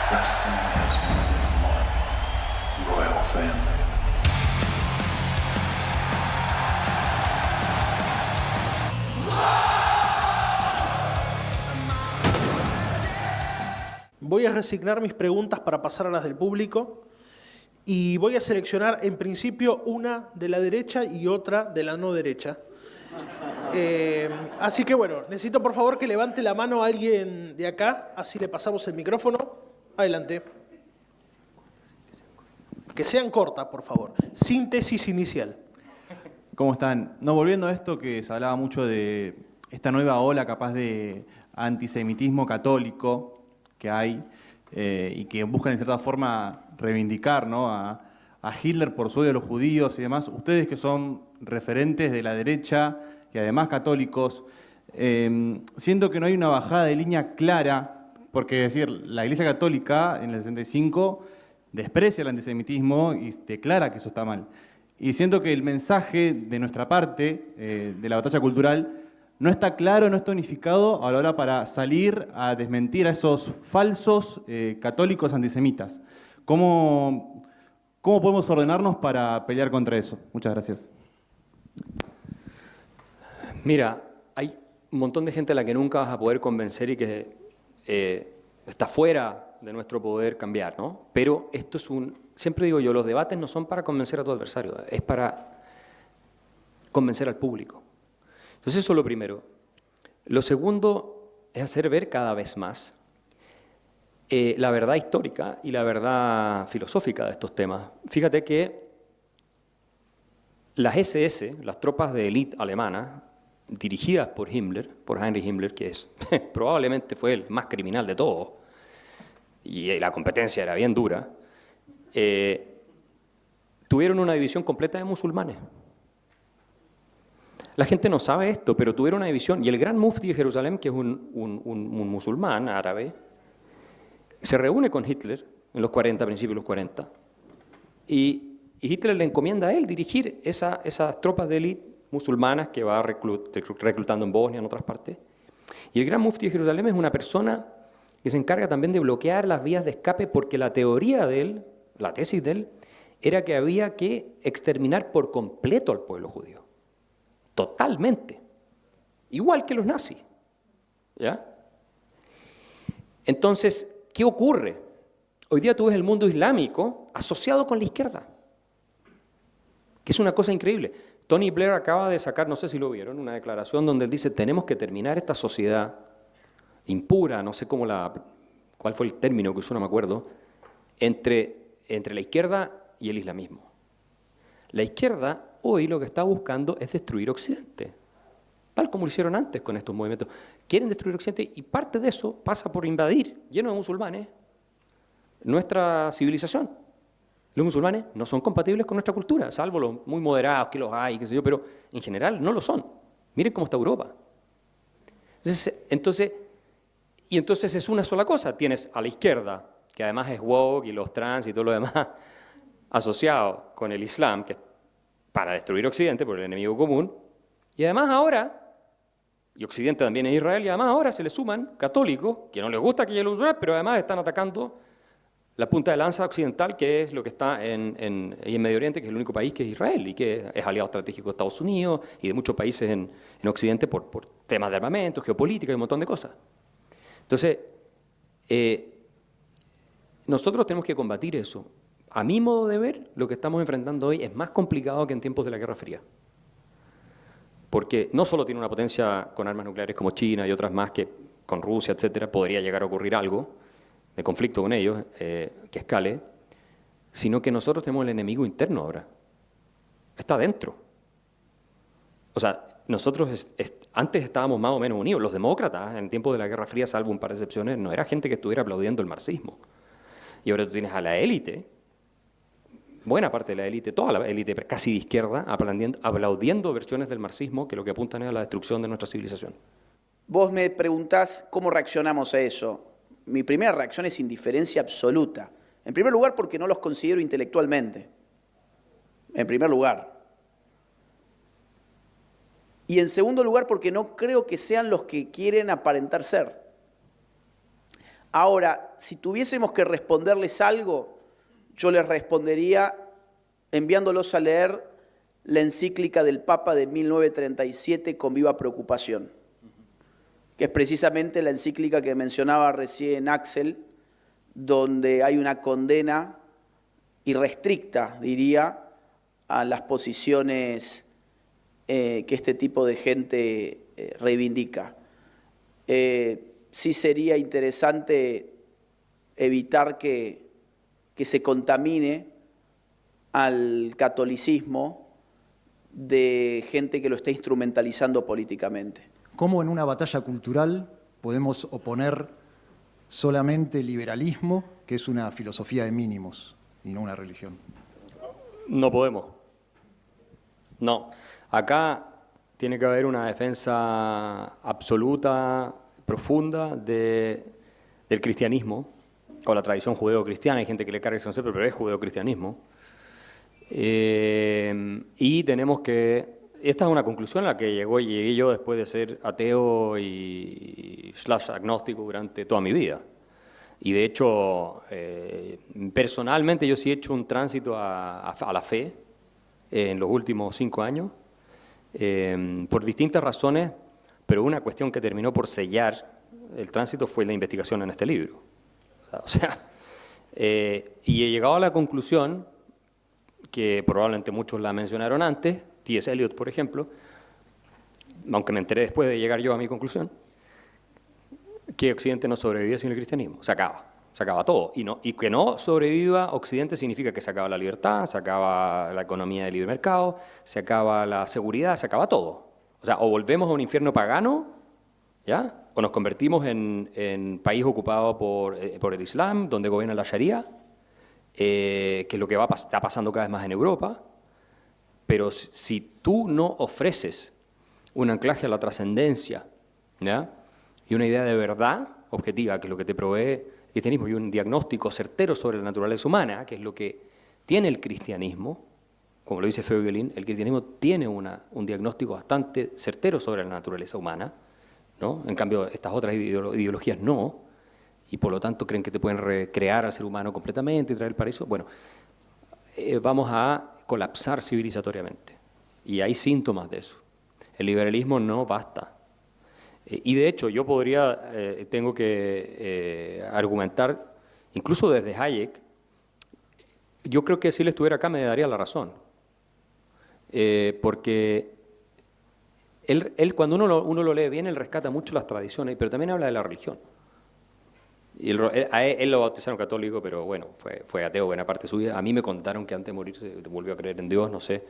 Wrestling has more than one royal family. Voy a resignar mis preguntas para pasar a las del público y voy a seleccionar en principio una de la derecha y otra de la no derecha. Así que bueno, necesito por favor que levante la mano a alguien de acá, así le pasamos el micrófono. Adelante. Que sean cortas, por favor. Síntesis inicial. ¿Cómo están? No, volviendo a esto que se hablaba mucho de esta nueva ola capaz de antisemitismo católico que hay y que buscan en cierta forma reivindicar, ¿no?, a Hitler por su odio a los judíos y demás. Ustedes que son referentes de la derecha y además católicos, siento que no hay una bajada de línea clara, porque es decir, la Iglesia Católica en el 65 desprecia el antisemitismo y declara que eso está mal. Y siento que el mensaje de nuestra parte, de la batalla cultural, no está claro, no está unificado a la hora para salir a desmentir a esos falsos católicos antisemitas. ¿Cómo podemos ordenarnos para pelear contra eso? Muchas gracias. Mira, hay un montón de gente a la que nunca vas a poder convencer y que está fuera de nuestro poder cambiar, ¿no? Pero esto es siempre digo yo, los debates no son para convencer a tu adversario, es para convencer al público. Entonces eso es lo primero. Lo segundo es hacer ver cada vez más la verdad histórica y la verdad filosófica de estos temas. Fíjate que las SS, las tropas de élite alemanas, dirigidas por Himmler, por Heinrich Himmler, que probablemente fue el más criminal de todos, y la competencia era bien dura, tuvieron una división completa de musulmanes. La gente no sabe esto, pero tuvieron una división, y el gran mufti de Jerusalén, que es un musulmán árabe, se reúne con Hitler en los 40, principios de los 40, y Hitler le encomienda a él dirigir esas tropas de élite musulmanas que va reclutando en Bosnia, en otras partes. Y el gran mufti de Jerusalén es una persona que se encarga también de bloquear las vías de escape, porque la teoría de él, la tesis de él, era que había que exterminar por completo al pueblo judío. Totalmente. Igual que los nazis. ¿Ya? Entonces, ¿qué ocurre? Hoy día tú ves el mundo islámico asociado con la izquierda, que es una cosa increíble. Tony Blair acaba de sacar, no sé si lo vieron, una declaración donde él dice: tenemos que terminar esta sociedad impura, no sé cuál fue el término que usó, no me acuerdo, entre la izquierda y el islamismo. La izquierda hoy lo que está buscando es destruir Occidente, tal como lo hicieron antes con estos movimientos. Quieren destruir Occidente y parte de eso pasa por invadir, lleno de musulmanes, nuestra civilización. Los musulmanes no son compatibles con nuestra cultura, salvo los muy moderados que los hay, qué sé yo, pero en general no lo son. Miren cómo está Europa. Entonces es una sola cosa. Tienes a la izquierda, que además es woke y los trans y todo lo demás, asociado con el Islam, que es para destruir Occidente por el enemigo común, y además ahora, y Occidente también es Israel, y además ahora se le suman católicos, que no les gusta que haya Israel, pero además están atacando la punta de lanza occidental, que es lo que está en Medio Oriente, que es el único país que es Israel, y que es aliado estratégico de Estados Unidos y de muchos países en Occidente por temas de armamento, geopolítica y un montón de cosas. Entonces, nosotros tenemos que combatir eso. A mi modo de ver, lo que estamos enfrentando hoy es más complicado que en tiempos de la Guerra Fría. Porque no solo tiene una potencia con armas nucleares como China y otras más, que con Rusia, etcétera, podría llegar a ocurrir algo de conflicto con ellos, que escale, sino que nosotros tenemos el enemigo interno ahora. Está dentro. O sea, nosotros antes estábamos más o menos unidos. Los demócratas, en tiempos de la Guerra Fría, salvo un par de excepciones, no era gente que estuviera aplaudiendo el marxismo. Y ahora tú tienes a la élite, buena parte de la élite, toda la élite casi de izquierda, aplaudiendo versiones del marxismo que lo que apuntan es a la destrucción de nuestra civilización. Vos me preguntás cómo reaccionamos a eso. Mi primera reacción es indiferencia absoluta. En primer lugar, porque no los considero intelectualmente. En primer lugar. Y en segundo lugar, porque no creo que sean los que quieren aparentar ser. Ahora, si tuviésemos que responderles algo, yo les respondería enviándolos a leer la encíclica del Papa de 1937 con viva preocupación, que es precisamente la encíclica que mencionaba recién Axel, donde hay una condena irrestricta, diría, a las posiciones que este tipo de gente reivindica. Sí sería interesante evitar que se contamine al catolicismo de gente que lo está instrumentalizando políticamente. ¿Cómo en una batalla cultural podemos oponer solamente el liberalismo, que es una filosofía de mínimos y no una religión? No podemos. No. Acá tiene que haber una defensa absoluta, profunda del cristianismo, o la tradición judeo-cristiana. Hay gente que le carga ese concepto, pero es judeo-cristianismo. Y tenemos que... Esta es una conclusión a la que llegué yo después de ser ateo y / agnóstico durante toda mi vida. Y de hecho, personalmente yo sí he hecho un tránsito a la fe en los últimos 5 años, por distintas razones, pero una cuestión que terminó por sellar el tránsito fue la investigación en este libro. O sea, y he llegado a la conclusión, que probablemente muchos la mencionaron antes, T.S. Eliot, por ejemplo, aunque me enteré después de llegar yo a mi conclusión, que Occidente no sobrevive sin el cristianismo. Se acaba todo. Y que no sobreviva Occidente significa que se acaba la libertad, se acaba la economía de libre mercado, se acaba la seguridad, se acaba todo. O sea, o volvemos a un infierno pagano, ¿ya? O nos convertimos en país ocupado por el Islam, donde gobierna la Sharia, que es lo que está pasando cada vez más en Europa. Pero si tú no ofreces un anclaje a la trascendencia, ¿ya? Y una idea de verdad objetiva, que es lo que te provee el cristianismo, y un diagnóstico certero sobre la naturaleza humana, que es lo que tiene el cristianismo, como lo dice Feugelin, el cristianismo tiene un diagnóstico bastante certero sobre la naturaleza humana, ¿no? En cambio, estas otras ideologías no, y por lo tanto creen que te pueden recrear al ser humano completamente y traer el paraíso. Bueno, vamos a colapsar civilizatoriamente, y hay síntomas de eso. El liberalismo no basta. Y de hecho, yo tengo que argumentar, incluso desde Hayek, yo creo que si él estuviera acá me daría la razón. Porque él cuando uno lo lee bien, él rescata mucho las tradiciones, pero también habla de la religión. Y él lo bautizaron católico, pero bueno, fue ateo buena parte de su vida. A mí me contaron que antes de morir se volvió a creer en Dios, no sé.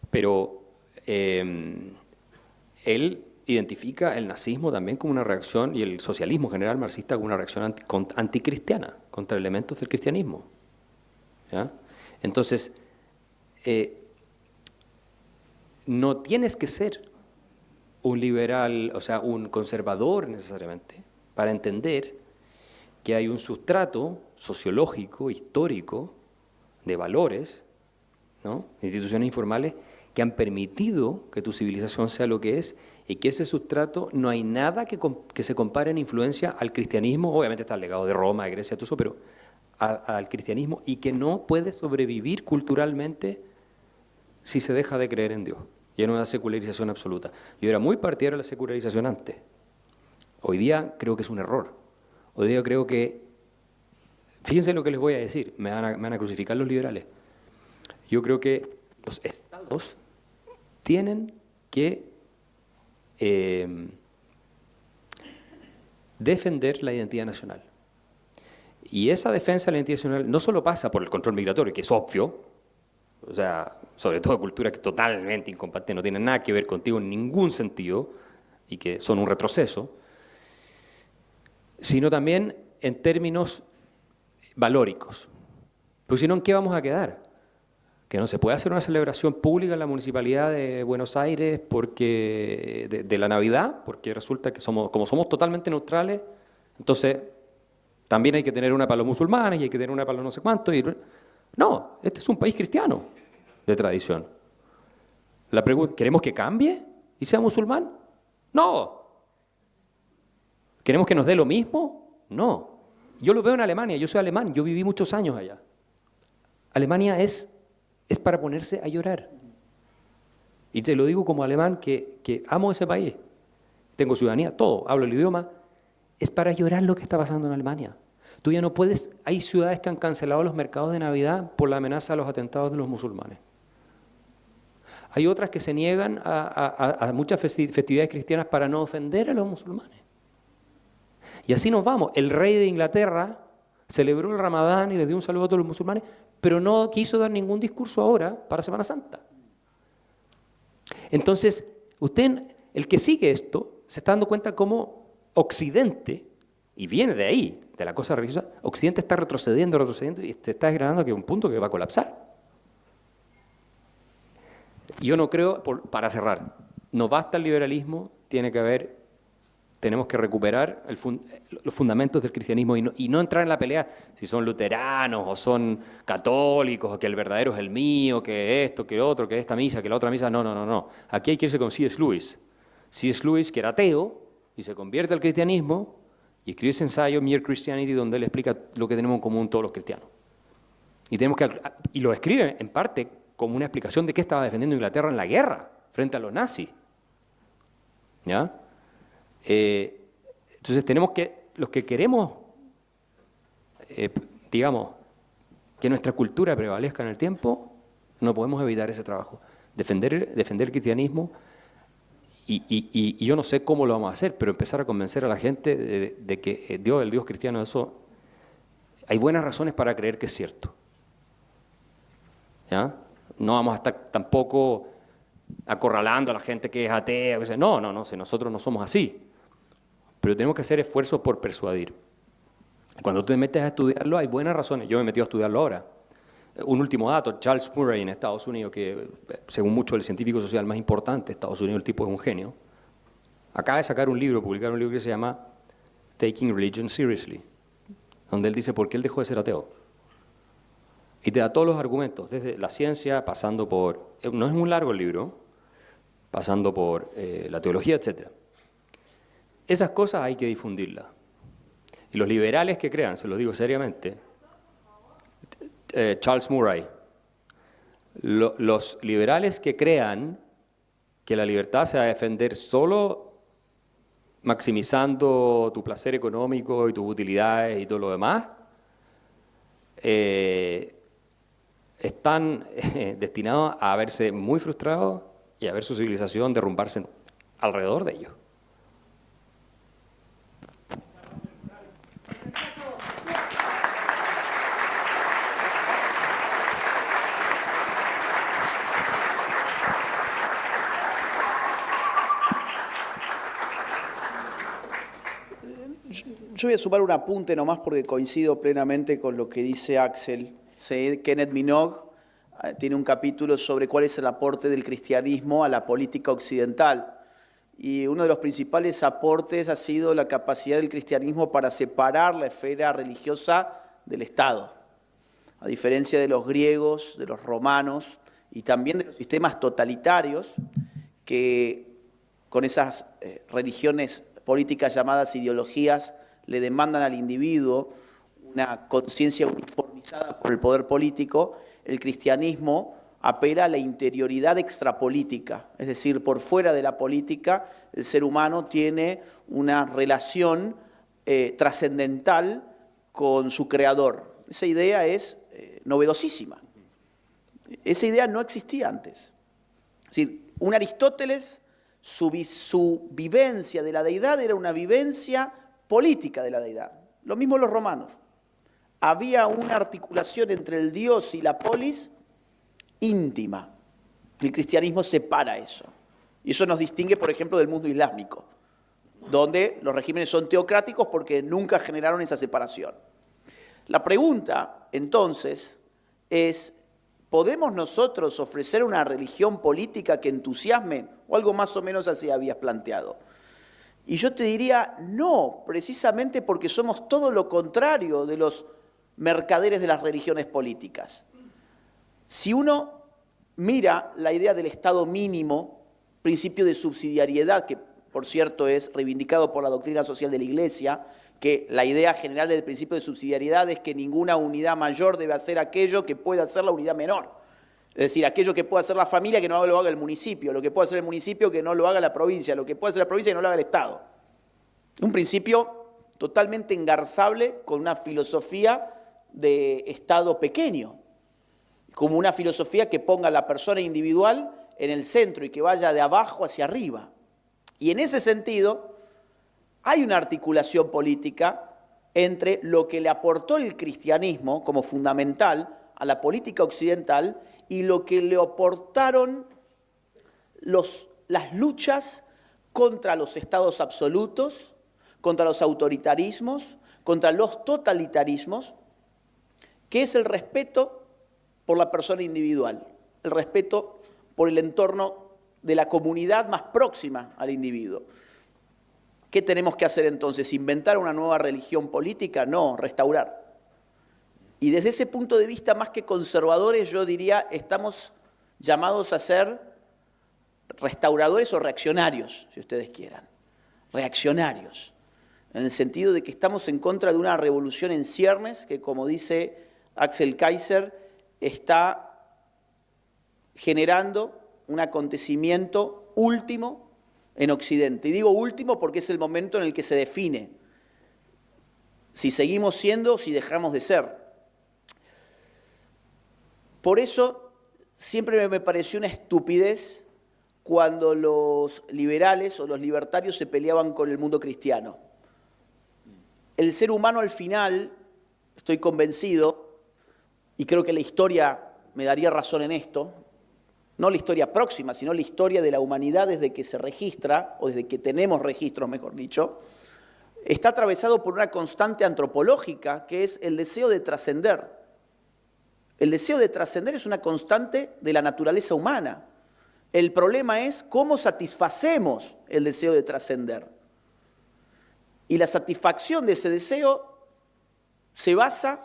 Pero él identifica el nazismo también como una reacción, y el socialismo general marxista como una reacción anticristiana, contra elementos del cristianismo. ¿Ya? Entonces, no tienes que ser un liberal, o sea, un conservador necesariamente, para entender que hay un sustrato sociológico, histórico, de valores, ¿no? Instituciones informales que han permitido que tu civilización sea lo que es, y que ese sustrato no hay nada que se compare en influencia al cristianismo. Obviamente está el legado de Roma, de Grecia, todo eso, pero al cristianismo, y que no puede sobrevivir culturalmente si se deja de creer en Dios, y en una secularización absoluta. Yo era muy partidario de la secularización antes. Hoy día creo que es un error. Hoy día creo que, fíjense lo que les voy a decir, me van a crucificar los liberales. Yo creo que los estados tienen que defender la identidad nacional. Y esa defensa de la identidad nacional no solo pasa por el control migratorio, que es obvio, o sea, sobre todo culturas que totalmente incompatibles, no tienen nada que ver contigo en ningún sentido, y que son un retroceso, sino también en términos valóricos. Porque si no, ¿en qué vamos a quedar? Que no se puede hacer una celebración pública en la Municipalidad de Buenos Aires porque de la Navidad, porque resulta que como somos totalmente neutrales, entonces también hay que tener una para los musulmanes y hay que tener una para los no sé cuántos. No, este es un país cristiano de tradición. La pregunta, ¿queremos que cambie y sea musulmán? No. ¿Queremos que nos dé lo mismo? No. Yo lo veo en Alemania, yo soy alemán, yo viví muchos años allá. Alemania es para ponerse a llorar. Y te lo digo como alemán que amo ese país. Tengo ciudadanía, todo, hablo el idioma. Es para llorar lo que está pasando en Alemania. Tú ya no puedes, hay ciudades que han cancelado los mercados de Navidad por la amenaza a los atentados de los musulmanes. Hay otras que se niegan a muchas festividades cristianas para no ofender a los musulmanes. Y así nos vamos. El rey de Inglaterra celebró el Ramadán y les dio un saludo a todos los musulmanes, pero no quiso dar ningún discurso ahora para Semana Santa. Entonces, usted, el que sigue esto, se está dando cuenta cómo Occidente, y viene de ahí, de la cosa religiosa, Occidente está retrocediendo y te está desgranando que un punto que va a colapsar. Yo no creo, para cerrar, no basta el liberalismo, tenemos que recuperar los fundamentos del cristianismo y no entrar en la pelea si son luteranos o son católicos, o que el verdadero es el mío, que esto, que otro, que esta misa, que la otra misa. No. Aquí hay que irse con C.S. Lewis. C.S. Lewis, que era ateo, y se convierte al cristianismo, y escribe ese ensayo, Mere Christianity, donde él explica lo que tenemos en común todos los cristianos. Y lo escribe en parte como una explicación de qué estaba defendiendo Inglaterra en la guerra frente a los nazis. ¿Ya? Entonces tenemos que, los que queremos, digamos, que nuestra cultura prevalezca en el tiempo, no podemos evitar ese trabajo. Defender el cristianismo, y yo no sé cómo lo vamos a hacer, pero empezar a convencer a la gente de que el Dios cristiano, eso, hay buenas razones para creer que es cierto. ¿Ya? No vamos a estar tampoco acorralando a la gente que es atea. No, si nosotros no somos así. Pero tenemos que hacer esfuerzos por persuadir. Cuando te metes a estudiarlo, hay buenas razones. Yo me he metido a estudiarlo ahora. Un último dato, Charles Murray en Estados Unidos, que según mucho el científico social más importante de Estados Unidos, el tipo es un genio, acaba de sacar un libro, publicar un libro que se llama Taking Religion Seriously, donde él dice por qué él dejó de ser ateo. Y te da todos los argumentos, desde la ciencia, pasando por, no es muy largo el libro, pasando por la teología, etc. Esas cosas hay que difundirlas. Y los liberales que crean, se lo digo seriamente, Charles Murray, los liberales que crean que la libertad se va a defender solo maximizando tu placer económico y tus utilidades y todo lo demás, están destinados a verse muy frustrados y a ver su civilización derrumbarse alrededor de ellos. Yo voy a sumar un apunte nomás porque coincido plenamente con lo que dice Axel. Sí, Kenneth Minogue tiene un capítulo sobre cuál es el aporte del cristianismo a la política occidental. Y uno de los principales aportes ha sido la capacidad del cristianismo para separar la esfera religiosa del Estado. A diferencia de los griegos, de los romanos y también de los sistemas totalitarios que con esas religiones políticas llamadas ideologías le demandan al individuo una conciencia uniformizada por el poder político, el cristianismo apela a la interioridad extrapolítica, es decir, por fuera de la política el ser humano tiene una relación trascendental con su creador. Esa idea es novedosísima. Esa idea no existía antes. Es decir, un Aristóteles, su vivencia de la deidad era una vivencia política de la deidad. Lo mismo los romanos. Había una articulación entre el Dios y la polis íntima. El cristianismo separa eso. Y eso nos distingue, por ejemplo, del mundo islámico, donde los regímenes son teocráticos porque nunca generaron esa separación. La pregunta, entonces, es, ¿podemos nosotros ofrecer una religión política que entusiasme? O algo más o menos así habías planteado. Y yo te diría, no, precisamente porque somos todo lo contrario de los mercaderes de las religiones políticas. Si uno mira la idea del Estado mínimo, principio de subsidiariedad, que por cierto es reivindicado por la doctrina social de la Iglesia, que la idea general del principio de subsidiariedad es que ninguna unidad mayor debe hacer aquello que pueda hacer la unidad menor. Es decir, aquello que pueda hacer la familia que no lo haga el municipio, lo que pueda hacer el municipio que no lo haga la provincia, lo que pueda hacer la provincia que no lo haga el Estado. Un principio totalmente engarzable con una filosofía de Estado pequeño, como una filosofía que ponga a la persona individual en el centro y que vaya de abajo hacia arriba. Y en ese sentido, hay una articulación política entre lo que le aportó el cristianismo como fundamental a la política occidental y lo que le aportaron las luchas contra los estados absolutos, contra los autoritarismos, contra los totalitarismos, que es el respeto por la persona individual, el respeto por el entorno de la comunidad más próxima al individuo. ¿Qué tenemos que hacer entonces? ¿Inventar una nueva religión política? No, restaurar. Y desde ese punto de vista, más que conservadores, yo diría, estamos llamados a ser restauradores o reaccionarios, si ustedes quieran. Reaccionarios, en el sentido de que estamos en contra de una revolución en ciernes que, como dice Axel Kaiser, está generando un acontecimiento último en Occidente. Y digo último porque es el momento en el que se define si seguimos siendo o si dejamos de ser. Por eso siempre me pareció una estupidez cuando los liberales o los libertarios se peleaban con el mundo cristiano. El ser humano al final, estoy convencido, y creo que la historia me daría razón en esto, no la historia próxima, sino la historia de la humanidad desde que se registra, o desde que tenemos registros, mejor dicho, está atravesado por una constante antropológica que es el deseo de trascender. El deseo de trascender es una constante de la naturaleza humana. El problema es cómo satisfacemos el deseo de trascender. Y la satisfacción de ese deseo se basa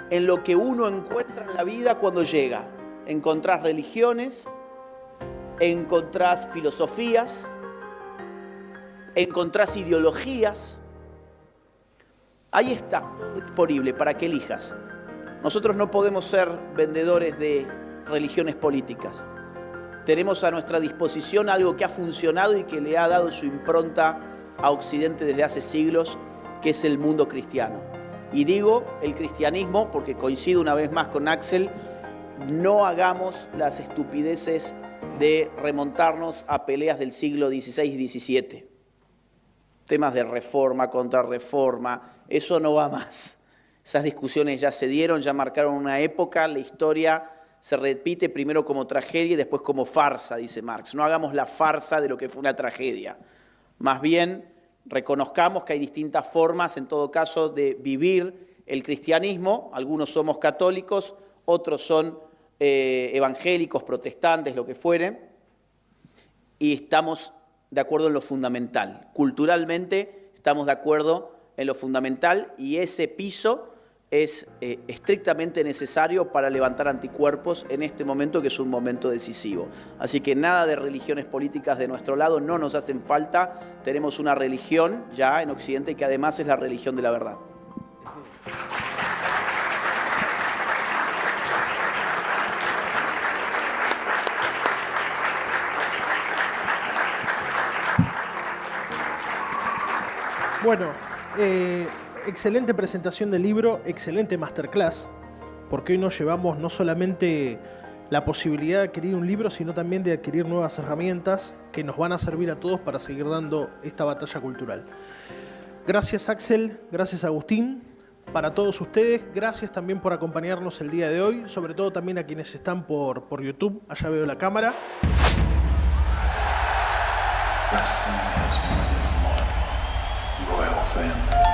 en lo que uno encuentra en la vida cuando llega. Encontrás religiones, encontrás filosofías, encontrás ideologías. Ahí está, disponible para que elijas. Nosotros no podemos ser vendedores de religiones políticas. Tenemos a nuestra disposición algo que ha funcionado y que le ha dado su impronta a Occidente desde hace siglos, que es el mundo cristiano. Y digo el cristianismo porque coincido una vez más con Axel, no hagamos las estupideces de remontarnos a peleas del siglo XVI y XVII. Temas de reforma, contrarreforma, eso no va más. Esas discusiones ya se dieron, ya marcaron una época, la historia se repite primero como tragedia y después como farsa, dice Marx. No hagamos la farsa de lo que fue una tragedia. Más bien, reconozcamos que hay distintas formas, en todo caso, de vivir el cristianismo. Algunos somos católicos, otros son evangélicos, protestantes, lo que fuere, y estamos de acuerdo en lo fundamental. Culturalmente estamos de acuerdo en lo fundamental y ese piso es estrictamente necesario para levantar anticuerpos en este momento que es un momento decisivo. Así que nada de religiones políticas de nuestro lado, no nos hacen falta. Tenemos una religión ya en Occidente que además es la religión de la verdad. Bueno, excelente presentación del libro, excelente masterclass, porque hoy nos llevamos no solamente la posibilidad de adquirir un libro, sino también de adquirir nuevas herramientas que nos van a servir a todos para seguir dando esta batalla cultural. Gracias Axel, gracias Agustín, para todos ustedes, gracias también por acompañarnos el día de hoy, sobre todo también a quienes están por YouTube, allá veo la cámara. Wrestling has more than one royal family.